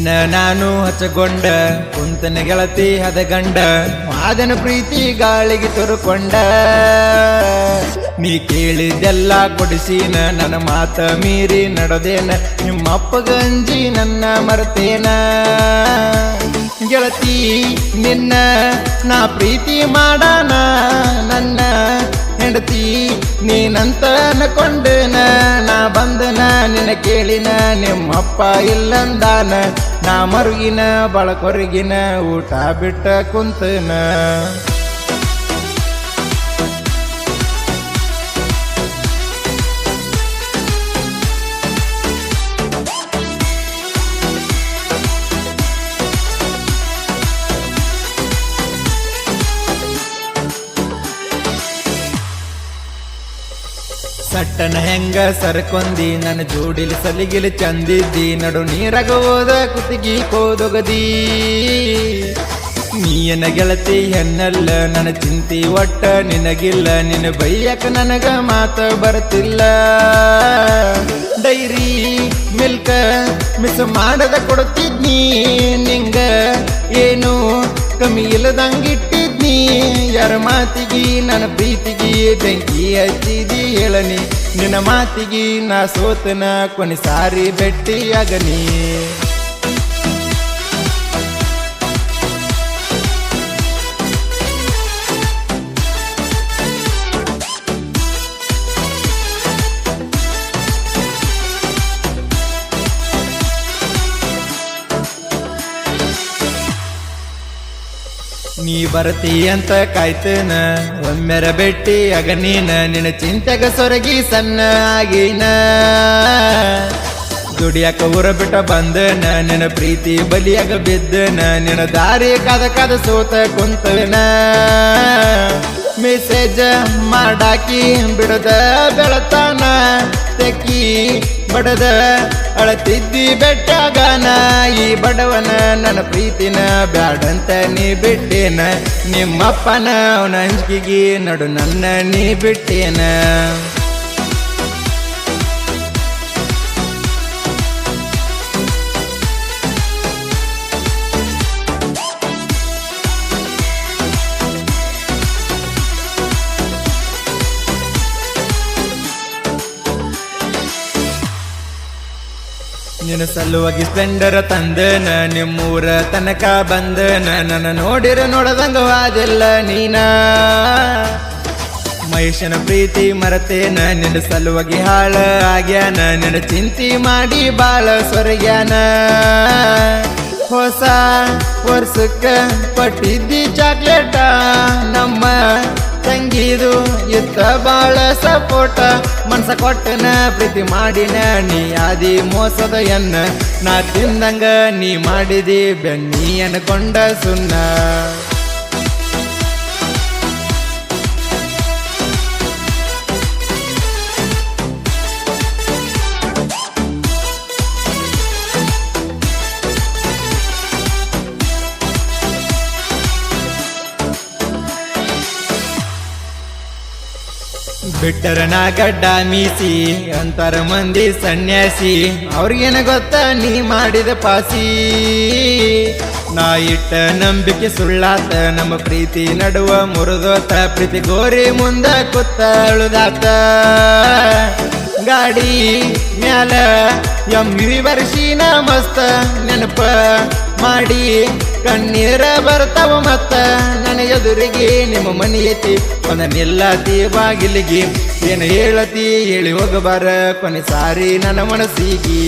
ನಿನ್ನ ನಾನು ಹಚ್ಚಗೊಂಡ ಕುಂತನ ಗೆಳತಿ ಹದಗಂಡ ಮಾದನ ಪ್ರೀತಿ ಗಾಳಿಗೆ ತುರುಕೊಂಡ ನೀ ಕೇಳಿದೆಲ್ಲ ಕೊಡಿಸಿನ ನನ್ನ ಮಾತ ಮೀರಿ ನಡೆದೇನ ನಿಮ್ಮಪ್ಪ ಗಂಜಿ ನನ್ನ ಮರ್ತೇನ ಗೆಳತಿ ನಿನ್ನ ನಾ ಪ್ರೀತಿ ಮಾಡಾನ ನನ್ನ ಹೆಂಡತಿ ನೀನಂತ ಅನ್ಕೊಂಡನ ನಾ ಬಂದನ ನಿನ್ನ ಕೇಳಿನ ನಿಮ್ಮಪ್ಪ ಇಲ್ಲಂದಾನ ನಾ ಮರುಗಿನ ಬಳಕೊರಗಿನ ಊಟ ಬಿಟ್ಟ ಕುಂತನ ಸಟ್ಟನ ಹೆಂಗ ಸರಕೊಂದಿ ನನ್ನ ಜೋಡಿಲಿ ಸಲಿಗಿಲಿ ಚಂದಿದ್ದಿ ನಡು ನೀರಾಗ ಹೋದ ಕುತ್ತಿಗಿ ಕೋದೊಗದಿ ನೀಯನ ಗೆಳತಿ ಹೆಣ್ಣಲ್ಲ ನನ್ನ ಚಿಂತಿ ಒಟ್ಟ ನಿನಗಿಲ್ಲ ನಿನ್ನ ಬೈಯಕ ನನಗ ಮಾತ ಬರ್ತಿಲ್ಲ ಡೈರಿ ಮಿಲ್ಕ ಮಿಸ್ ಮಾಡದ ಕೊಡುತ್ತಿದ್ನಿ ನಿಂಗ ಏನು ಕಮ್ಮಿ ಇಲ್ಲದಂಗಿಟ್ಟಿದ್ನಿ ಯಾರ ಮಾತಿಗಿ ನನ್ನ ಪ್ರೀತಿಗಿ ಬೆಂಕಿ ಹಚ್ಚಿದಿ ಹೇಳನಿ ನಿನ್ನ ಮಾತಿಗಿ ನಾ ಸೋತನ ಕೊನೆ ಸಾರಿ ಭೆಟ್ಟಿಯಾಗನಿ ನೀ ಬರ್ತಿ ಅಂತ ಕಾಯ್ತನ ಒಮ್ಮೆರ ಬೆಟ್ಟಿ ಅಗನೀನ ನಿನ್ನ ಚಿಂತೆಗ ಸೊರಗಿ ಸಣ್ಣ ಆಗೀನ ದುಡಿಯಾಕ ಊರ ಬಿಟ್ಟ ಬಂದನ ನಿನ್ನ ಪ್ರೀತಿ ಬಲಿಯಾಗ ಬಿದ್ದನ ನಿನ್ನ ದಾರಿ ಕದ ಸೋತ ಕುಂತನ ಮೆಸೇಜ್ ಮಾಡಾಕಿ ಬಿಡದ ಬೆಳತಾನ ತೆಕ್ಕಿ ಬಡದ ಅಳತಿದ್ದಿ ಬೆಟ್ಟಾಗನ ಈ ಬಡವನ ನನ್ನ ಪ್ರೀತಿನ ಬ್ಯಾಡಂತ ನೀ ಬಿಟ್ಟೇನ ನಿಮ್ಮಪ್ಪನ ಅವನ ಅಂಜಿಕೆಗೆ ನಡು ನನ್ನ ನೀ ಬಿಟ್ಟೇನ ನಿನ್ನ ಸಲುವಾಗಿ ಸ್ಪ್ಲೆಂಡರ್ ತಂದನ ನಿಮ್ಮೂರ ತನಕ ಬಂದನ ನನ್ನ ನೋಡಿರ ನೋಡದಂಗ ವಾದಿಲ್ಲ ನೀನ ಮಹೇಶನ ಪ್ರೀತಿ ಮರತೇನ ನಿನ್ನ ಸಲುವಾಗಿ ಹಾಳ ಆಗ್ಯಾನ ನಿನ್ನ ಚಿಂತಿ ಮಾಡಿ ಬಾಳ ಸೊರಗ್ಯಾನ ಹೊಸ ವರ್ಷಕ್ಕ ಪಟ್ಟಿದ್ದಿ ಚಾಕ್ಲೇಟ ನಮ್ಮ ತಂಗಿದು ಇತ್ತ ಬಾಳ ಸಪೋಟ ಮನ್ಸ ಕೊಟ್ಟನ ಪ್ರೀತಿ ಮಾಡಿನ ನೀ ಆದಿ ಮೋಸದ ಎನ್ನ ನಾ ತಿಂದಂಗ ನೀ ಮಾಡಿದಿ ಬೆನ್ನಿ ಅನ್ಕೊಂಡ ಸುಣ್ಣ ಬಿಟ್ಟರ ನಾ ಗಡ್ಡ ಮೀಸಿ ಅಂತರ ಮಂದಿ ಸನ್ಯಾಸಿ ಅವ್ರಿಗೇನ ಗೊತ್ತ ನೀ ಮಾಡಿದ ಪಾಸಿ ನಾ ಇಟ್ಟ ನಂಬಿಕೆ ಸುಳ್ಳಾತ ನಮ್ಮ ಪ್ರೀತಿ ನಡುವ ಮುರಿದೋತ ಪ್ರೀತಿ ಗೋರಿ ಮುಂದ ಕುತ್ತ ಅಳುದಾತ ಗಾಡಿ ಮ್ಯಾಲ ಎಮ್ಮಿ ಬರ್ಸಿನ ಮಸ್ತ ನೆನಪ ಮಾಡಿ ಕಣ್ಣೀರ ಬರ್ತಾವ ಮತ್ತ ನನ್ನ ಎದುರಿಗೆ ನಿಮ್ಮ ಮನಿ ಐತಿ ಒಂದ ನಿಲ್ಲತಿ ಬಾಗಿಲಿಗೆ ಏನು ಹೇಳತಿ ಹೇಳಿ ಹೋಗಬಾರ ಕೊನೆ ಸಾರಿ ನನ್ನ ಮನಸ್ಸಿಗೆ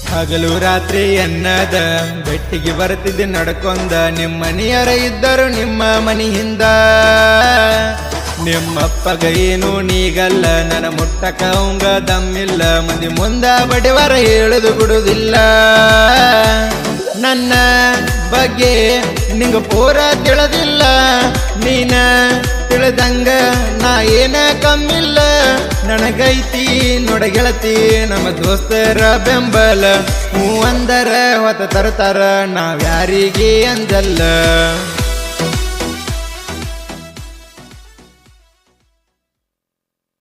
ಹಗಲು ರಾತ್ರಿ ಎನ್ನದ ಬೆಟ್ಟಿಗೆ ಬರ್ತಿದ್ದೆ ನಡ್ಕೊಂದ ನಿಮ್ಮ ಮನೆಯರ ಇದ್ದರು ನಿಮ್ಮ ಮನೆಯಿಂದ ನಿಮ್ಮಪ್ಪಗ ಏನು ನೀಗಲ್ಲ ನನ್ನ ಮುಟ್ಟಕ ಅವಂಗ ದಮ್ಮಿಲ್ಲ ಮಂದಿ ಮುಂದ ಬಡಿವರ ಹೇಳುದು ಬಿಡುವುದಿಲ್ಲ ನನ್ನ ಬಗ್ಗೆ ನಿಂಗ ಪೂರ ತಿಳಿದಿಲ್ಲ ನೀನ ತಿಳಿದಂಗ ನಾ ಏನ ಕಮ್ಮಿಲ್ಲ ನನಗೈತಿ ನೋಡ ಗೆಳತಿ ನಮ್ಮ ದೋಸ್ತರ ಬೆಂಬಲ ಹೂ ಅಂದರ ಹೊತ್ತ ತರ್ತಾರ ನಾವ್ಯಾರಿಗೆ ಅಂದಲ್ಲ